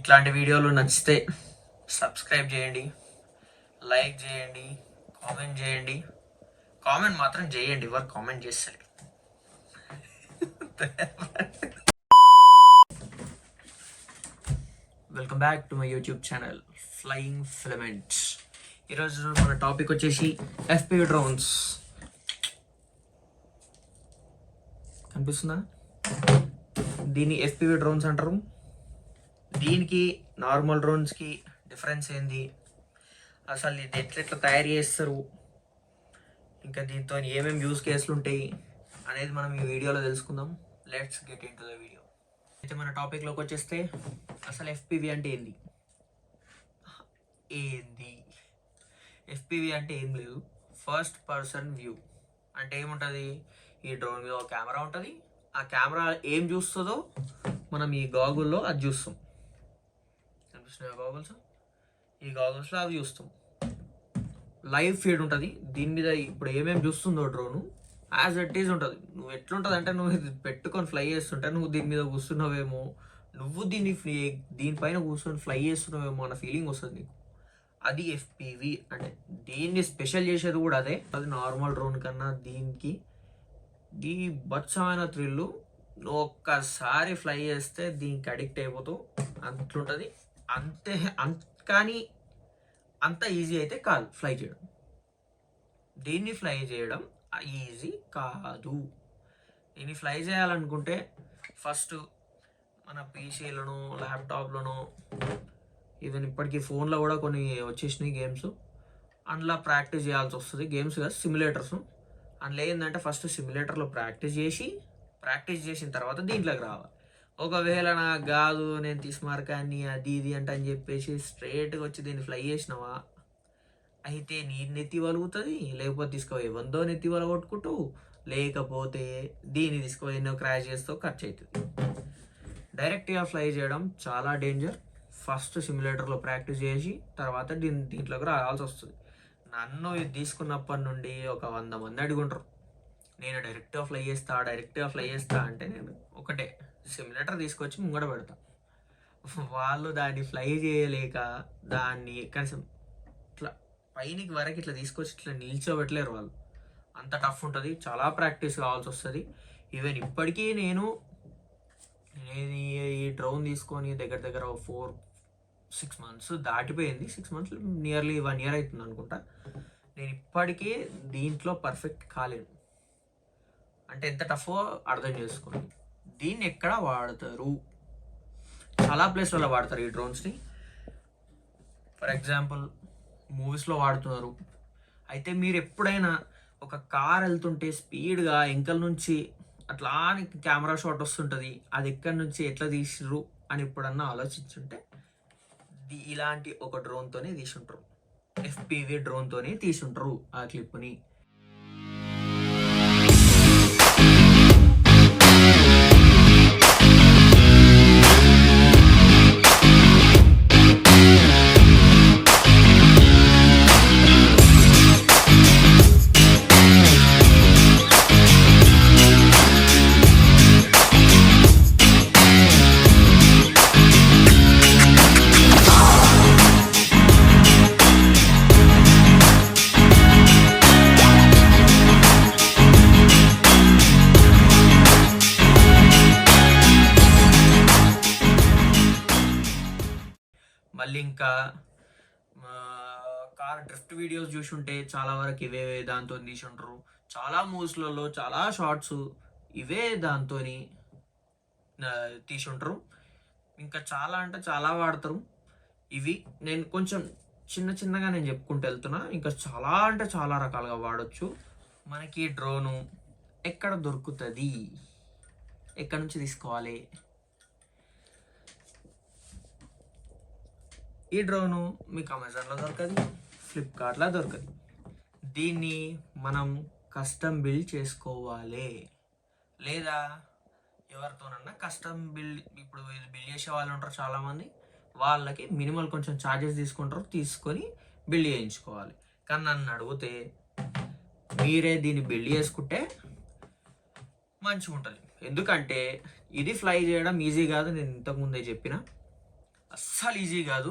ఇట్లాంటి వీడియోలు నచ్చితే సబ్స్క్రైబ్ చేయండి, లైక్ చేయండి, కామెంట్ చేయండి. కామెంట్ మాత్రం చేయండి, ఎవరు కామెంట్ చేస్తారు. Welcome back to my YouTube channel flying filaments. ఈరోజు మన టాపిక్ వచ్చేసి FPV డ్రోన్స్. కనిపిస్తుందా? దీన్ని FPV డ్రోన్స్ అంటారు. దీనికి నార్మల్ డ్రోన్స్కి డిఫరెన్స్ ఏంది, అసలు ఇది ఎట్లెట్లా తయారు చేస్తారు, ఇంకా దీంతో ఏమేమి యూజ్ కేసులు ఉంటాయి అనేది మనం ఈ వీడియోలో తెలుసుకుందాం. Let's get in to the video. అయితే మన టాపిక్లోకి వచ్చేస్తే అసలు FPV అంటే ఏంది? FPV అంటే ఏం లేదు, ఫస్ట్ పర్సన్ వ్యూ. అంటే ఏముంటుంది, ఈ డ్రోన్ మీద ఒక కెమెరా ఉంటుంది, ఆ కెమెరా ఏం చూస్తుందో మనం ఈ గాగుల్లో అది చూస్తాం. కనిపిస్తున్నాయి గాగుల్స్, ఈ గాగుల్స్లో అవి చూస్తాం. లైవ్ ఫీడ్ ఉంటుంది దీని మీద. ఇప్పుడు ఏమేమి చూస్తుందో డ్రోను యాజ్ ఇట్ ఈజ్ ఉంటుంది. నువ్వు ఎట్లుంటుంది అంటే, నువ్వు ఇది పెట్టుకొని ఫ్లై చేస్తుంటే నువ్వు దీని మీద కూర్చున్నావేమో, నువ్వు దీనిపైన కూర్చొని ఫ్లై చేస్తున్నావేమో అన్న ఫీలింగ్ వస్తుంది నీకు. అది FPV అంటే. దీన్ని స్పెషల్ చేసేది కూడా అదే. అది నార్మల్ డ్రోన్ కన్నా దీనికి దీ బచ్చమైన థ్రిల్లు. నువ్వు ఒక్కసారి ఫ్లై చేస్తే దీనికి అడిక్ట్ అయిపోతావు, అంతుంటుంది అంతే. కానీ అంత ఈజీ అయితే కాదు ఫ్లై చేయడం. దీన్ని ఫ్లై చేయడం ఈజీ కాదు. దీన్ని ఫ్లై చేయాలనుకుంటే ఫస్ట్ మన పీసీలను, ల్యాప్టాప్లను, ఈవెన్ ఇప్పటికీ ఫోన్లో కూడా కొన్ని వచ్చేసినాయి గేమ్స్, అందులో ప్రాక్టీస్ చేయాల్సి వస్తుంది. గేమ్స్ కాదు, సిమ్యులేటర్స్. అందులో ఏంటంటే ఫస్ట్ సిమ్యులేటర్లో ప్రాక్టీస్ చేసిన తర్వాత దీంట్లోకి రావాలి. ఒకవేళ నాకు కాదు, నేను తీసుమార్కాన్ని అది ఇది అని చెప్పేసి స్ట్రైట్గా వచ్చి దీన్ని ఫ్లై చేసినావా, అయితే నీ నెత్తి వలుగుతుంది, లేకపోతే తీసుకోవాలి వందో నెత్తి వలగొట్టుకుంటూ, లేకపోతే దీన్ని తీసుకోవాలి ఎన్నో క్రాష్ చేస్తూ ఖర్చు అవుతుంది. డైరెక్ట్గా ఫ్లై చేయడం చాలా డేంజర్. ఫస్ట్ సిమ్యులేటర్లో ప్రాక్టీస్ చేసి తర్వాత దీంట్లోకి రావాల్సి వస్తుంది. నన్ను ఇది తీసుకున్నప్పటి నుండి ఒక 100 మంది అడుగుంటారు, నేను డైరెక్ట్గా ఫ్లై చేస్తా అంటే నేను ఒకటే సిమ్యులేటర్ తీసుకొచ్చి ముంగడ పెడతా. వాళ్ళు దాన్ని ఫ్లై చేయలేక దాన్ని కనీసం ఇట్లా పైనకి వరకు ఇట్లా తీసుకొచ్చి ఇట్లా నిల్చోబెట్టలేరు వాళ్ళు. అంత టఫ్ ఉంటుంది, చాలా ప్రాక్టీస్ కావాల్సి వస్తుంది. ఈవెన్ ఇప్పటికీ నేను ఈ డ్రోన్ తీసుకొని దగ్గర 4-6 months దాటిపోయింది. 6 months నియర్లీ 1 year అవుతుంది అనుకుంటా. నేను ఇప్పటికీ దీంట్లో పర్ఫెక్ట్ కాలేదు. అంటే ఎంత టఫో అర్థం చేసుకోండి. దీన్ని ఎక్కడ వాడతారు? చాలా ప్లేస్లలో వాడతారు ఈ డ్రోన్స్ని. ఫర్ ఎగ్జాంపుల్ మూవీస్లో వాడుతున్నారు. అయితే మీరు ఎప్పుడైనా ఒక కార్ వెళ్తుంటే స్పీడ్గా వెనకాల నుంచి అట్లా కెమెరా షాట్ వస్తుంటుంది, అది ఎక్కడి నుంచి ఎట్లా తీసిర్రు అని ఎప్పుడన్నా ఆలోచించుంటే ఇలాంటి ఒక డ్రోన్తోనే తీసుంటారు. FPV డ్రోన్తోనే తీసుంటారు ఆ క్లిప్ని. మళ్ళీ ఇంకా కార్ డ్రిఫ్ట్ వీడియోస్ చూసుంటే చాలా వరకు ఇవే దాంతో తీసుంటారు. చాలా మూవీస్లలో చాలా షార్ట్స్ ఇవే దాంతో తీసుంటారు. ఇంకా చాలా అంటే చాలా వాడతారు ఇవి. నేను కొంచెం చిన్నగా నేను చెప్పుకుంటూ వెళ్తున్నా, ఇంకా చాలా అంటే చాలా రకాలుగా వాడచ్చు. మనకి డ్రోను ఎక్కడ దొరుకుతుంది, ఎక్కడి నుంచి తీసుకోవాలి? ఈ డ్రోను మీకు అమెజాన్లో దొరకదు, ఫ్లిప్కార్ట్లో దొరకదు. దీన్ని మనం కస్టమ్ బిల్డ్ చేసుకోవాలి, లేదా ఎవరితోనన్నా కస్టమ్ బిల్డ్. ఇప్పుడు బిల్డ్ చేసే వాళ్ళు ఉంటారు చాలామంది, వాళ్ళకి మినిమల్ కొంచెం ఛార్జెస్ తీసుకొని బిల్డ్ చేయించుకోవాలి. కానీ నన్ను అడిగితే మీరే దీన్ని బిల్డ్ చేసుకుంటే మంచిగా ఉంటుంది. ఎందుకంటే ఇది ఫ్లై చేయడం ఈజీ కాదు, నేను ఇంతకుముందే చెప్పిన. అస్సలు ఈజీ కాదు,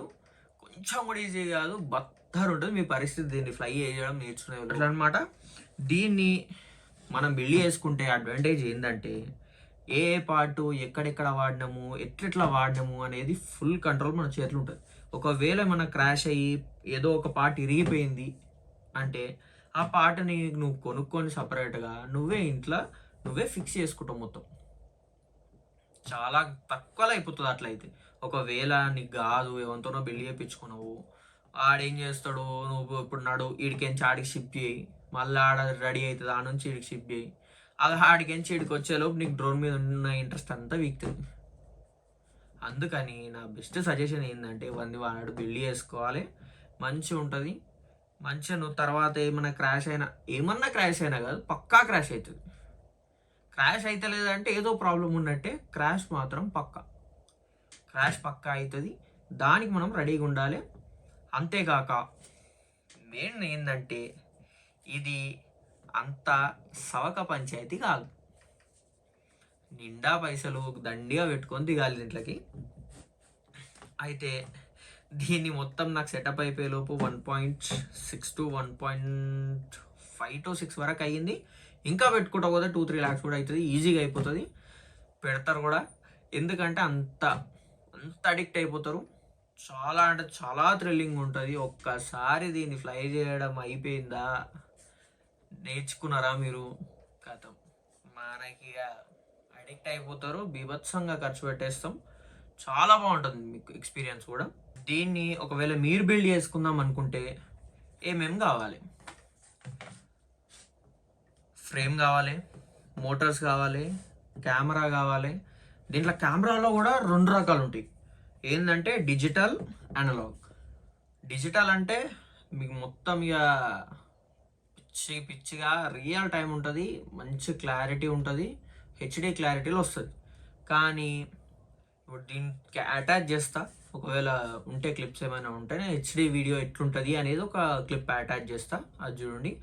కొంచెం కూడా ఈజీ కాదు, బత్తర్ ఉంటుంది మీ పరిస్థితి దీన్ని ఫ్లై చేయడం నేర్చుకునే అట్లా అనమాట. దీన్ని మనం బిల్డ్ చేసుకుంటే అడ్వాంటేజ్ ఏంటంటే ఏ పార్టు ఎక్కడెక్కడ వాడినాము, ఎట్లెట్లా వాడినాము అనేది ఫుల్ కంట్రోల్ మన చేతిలో ఉంటుంది. ఒకవేళ మన క్రాష్ అయ్యి ఏదో ఒక పార్ట్ ఇరిగిపోయింది అంటే ఆ పార్ట్ని నువ్వు కొనుక్కొని సపరేట్గా నువ్వే ఫిక్స్ చేసుకుంటావు మొత్తం. చాలా తక్కువలో అయిపోతుంది అట్లయితే. ఒకవేళ నీకు కాదు ఎవరితోనో బిల్డ్ చేయించుకున్నావు, ఆడేం చేస్తాడు, నువ్వు ఇప్పుడు ఈడికెంచి ఆడికి షిఫ్ట్ చేయి, మళ్ళీ ఆడ రెడీ అవుతుంది, ఆడ నుంచి ఈడికి షిఫ్ట్ చేయి, అది ఆడికెంచి ఈడికి వచ్చేలోపు నీకు డ్రోన్ మీద ఉన్న ఇంట్రెస్ట్ అంతా వీక్తుంది. అందుకని నా బెస్ట్ సజెషన్ ఏంటంటే వాడు బిల్డ్ చేసుకోవాలి, మంచిగా ఉంటుంది. మంచిగా నువ్వు తర్వాత ఏమన్నా క్రాష్ అయినా కాదు, పక్కా క్రాష్ అవుతుంది. క్రాష్ అయితే లేదంటే ఏదో ప్రాబ్లం ఉన్నట్టే, క్రాష్ పక్కా అవుతుంది. దానికి మనం రెడీగా ఉండాలి. అంతేకాక మెయిన్ ఏంటంటే ఇది అంత సవక పంచాయతీ కాదు, నిండా పైసలు దండిగా పెట్టుకొని దిగాలి దీంట్లోకి. అయితే దీన్ని మొత్తం నాకు సెటప్ అయిపోయే లోపు 1.6 to 1.5 to 6 వరకు అయ్యింది. ఇంకా పెట్టుకుంటా పోతే 2-3 lakhs కూడా అవుతుంది, ఈజీగా అయిపోతుంది. పెడతారు కూడా, ఎందుకంటే అంత అడిక్ట్ అయిపోతారు. చాలా అంటే చాలా థ్రిల్లింగ్ ఉంటుంది. ఒక్కసారి దీన్ని ఫ్లై చేయడం అయిపోయిందా, నేర్చుకున్నారా మీరు, కథం మనకి అడిక్ట్ అయిపోతారు, బీభత్సంగా ఖర్చు పెట్టేస్తాం. చాలా బాగుంటుంది మీకు ఎక్స్పీరియన్స్ కూడా. దీన్ని ఒకవేళ మీరు బిల్డ్ చేసుకుందాం అనుకుంటే ఏమేం కావాలి, ఫ్రేమ్ కావాలి, మోటార్స్ కావాలి, కెమెరా కావాలి. దీంట్లో కెమెరాలో కూడా 2 రకాలు ఉంటాయి. ఏంటంటే డిజిటల్, అనలాగ్. డిజిటల్ అంటే మీకు మొత్తం ఇక పిచ్చిగా రియల్ టైం ఉంటుంది, మంచి క్లారిటీ ఉంటుంది, హెచ్డి క్లారిటీలో వస్తుంది. కానీ ఇప్పుడు దీనికి అటాచ్ చేస్తా, ఒకవేళ ఉంటే క్లిప్స్ ఏమైనా ఉంటే హెచ్డి వీడియో ఎట్లుంటుంది అనేది ఒక క్లిప్ అటాచ్ చేస్తా, అది చూడండి.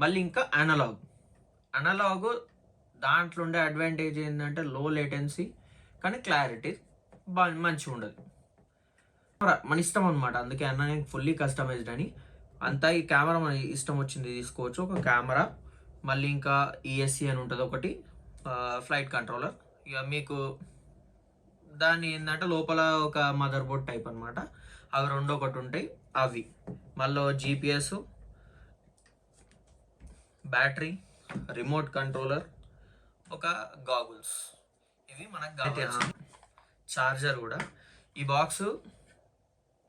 మళ్ళీ ఇంకా అనలాగ్ దాంట్లో ఉండే అడ్వాంటేజ్ ఏంటంటే లో లేటెన్సీ, కానీ క్లారిటీ మంచిగా ఉండదు. మన ఇష్టం అనమాట. అందుకే నేను ఫుల్లీ కస్టమైజ్డ్ అని. అంతా ఈ కెమెరా మన ఇష్టం వచ్చింది తీసుకోవచ్చు. ఒక కెమెరా, మళ్ళీ ఇంకా ఈఎస్సి అని ఉంటుంది ఒకటి, ఫ్లైట్ కంట్రోలర్. ఇక మీకు దాన్ని ఏంటంటే లోపల ఒక మదర్ బోర్డ్ టైప్ అనమాట, అవి 2 ఒకటి ఉంటాయి. అవి మళ్ళీ జీపీఎస్, బ్యాటరీ, రిమోట్ కంట్రోలర్, ఒక గాగుల్స్, ఇవి మనకు కావాలి. చార్జర్ కూడా. ఈ బాక్స్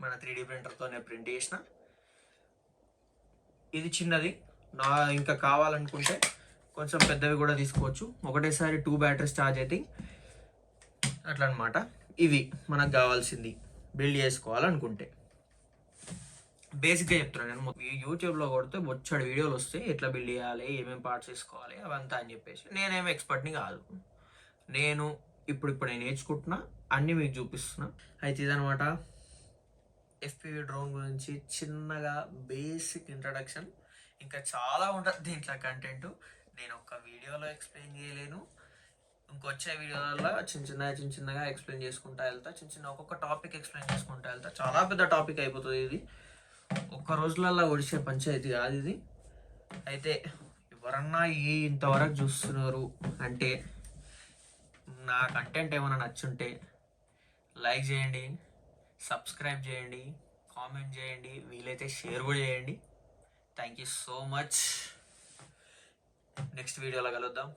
మన 3D ప్రింటర్తోనే ప్రింట్ చేసిన. ఇది చిన్నది, ఇంకా కావాలనుకుంటే కొంచెం పెద్దవి కూడా తీసుకోవచ్చు. ఒకటేసారి 2 బ్యాటరీస్ ఛార్జ్ అవుతాయి అట్లా అనమాట. ఇవి మనకు కావాల్సింది బిల్డ్ చేసుకోవాలనుకుంటే. బేసిక్గా చెప్తున్నాను నేను. యూట్యూబ్లో కొడితే బొచ్చడి వీడియోలు వస్తాయి, ఎట్లా బిల్డ్ చేయాలి, ఏమేమి పార్ట్స్ వేసుకోవాలి అవంతా అని చెప్పేసి. నేనేమో ఎక్స్పర్ట్ని కాదు, నేను ఇప్పుడు నేను నేర్చుకుంటున్నా, అన్నీ మీకు చూపిస్తున్నా. అయితే ఇదనమాట ఎఫ్పివి డ్రోన్ గురించి చిన్నగా బేసిక్ ఇంట్రడక్షన్. ఇంకా చాలా ఉంటుంది దీంట్లో కంటెంట్, నేను ఒక వీడియోలో ఎక్స్ప్లెయిన్ చేయలేను. ఇంకొచ్చే వీడియోలలో చిన్నగా ఎక్స్ప్లెయిన్ చేసుకుంటా వెళ్తా, ఒక్కొక్క టాపిక్ ఎక్స్ప్లెయిన్ చేసుకుంటా వెళ్తా. చాలా పెద్ద టాపిక్ అయిపోతుంది ఇది, ఒక్క రోజులలో ఒడిసే పంచాయతీ కాదు ఇది. అయితే ఎవరన్నా ఇంతవరకు చూస్తున్నారు అంటే నా కంటెంట్ ఏమైనా నచ్చుంటే లైక్ చేయండి, సబ్స్క్రైబ్ చేయండి, కామెంట్ చేయండి, వీలైతే షేర్ కూడా చేయండి. Thank you so much. Next వీడియోలో కలుద్దాం.